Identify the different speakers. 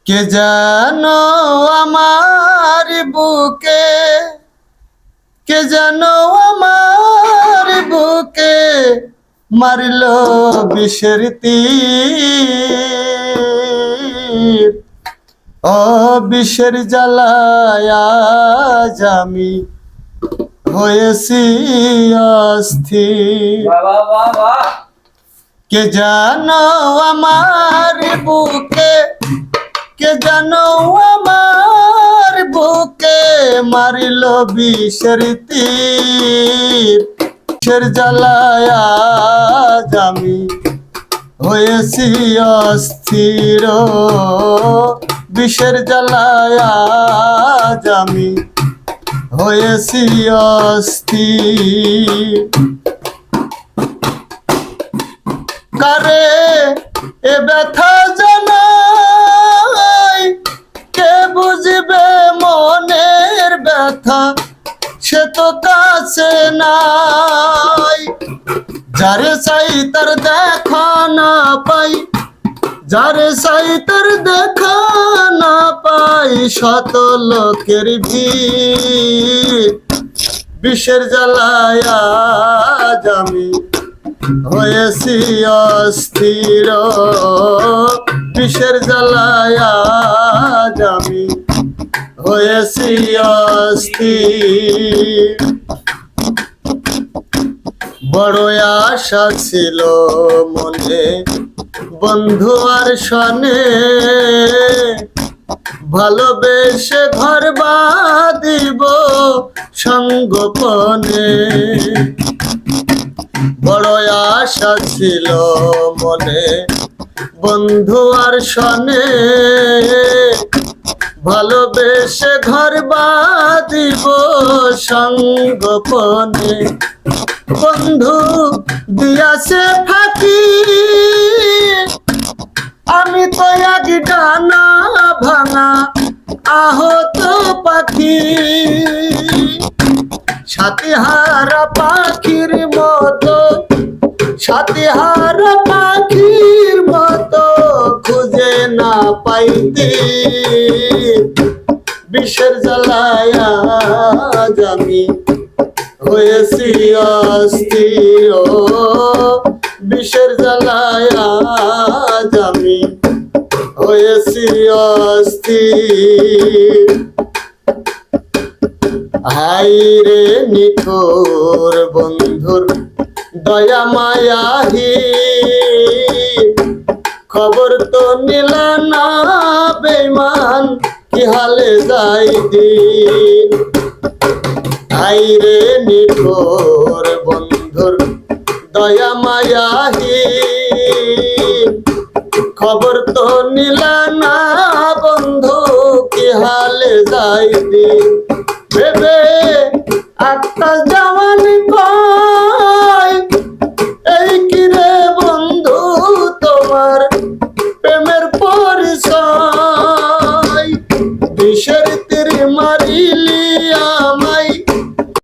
Speaker 1: কে জানো আমার বুকে, কে জানো আমার বুকে মারলো বিষের তীর। ও বিষের জ্বালায় আজ আমি হয়েছি অস্থির। কে জানো আমার বুকে, কে জানো আমার বুকে মারিল বিষের তীর। বিষের জ্বালায় আজ আমি হয়েছি অস্থির। বিষের জ্বালায় আজ আমি হয়েছি অস্থির। কারে এ ব্যথা জানাই, কে বুঝবে মনের ব্যথা, সে তো কাছে নাই। যারে চাই তার দেখা না পাই, যারে চাই তার দেখা না পাই, শত লোকের ভিড়। বিষের জ্বালায় আজ আমি হয়েছি অস্থির। বিষের জ্বালায় আজ আমি হয়েছি অস্থির। বড় আশা ছিল মনে বন্ধু আর শনে, ভালোবেসে ঘর বাঁধিব সঙ্গোপনে। বড় আশা ছিল মনে বন্ধু আর শনে, ভালোবেসে ঘর বাঁধিব সঙ্গোপনে। বন্ধু দিয়াছে ফাঁকি, আমি তো এক ডানা ভাঙা আহত পাখি। সাথীহারা পাখির মতো, সাথীহারা পাখির মতো খুঁজে না পাইতে। বিষের জ্বালায় আজ আমি হয়েছি অস্থির। বিষের জ্বালায় আজ আমি হয়েছি অস্থির। হাই রে নিঠুর বন্ধুর দয়া মায়াহি, খবর তো নিলা না বেঈমান, কি হালে যাই দিন। হাই রে নিঠুর বন্ধুর দয়া মায়াহি, খবর তো নিলা না বন্ধু, কি হালে যাই দিন। ভেবে আত্মা জওয়ান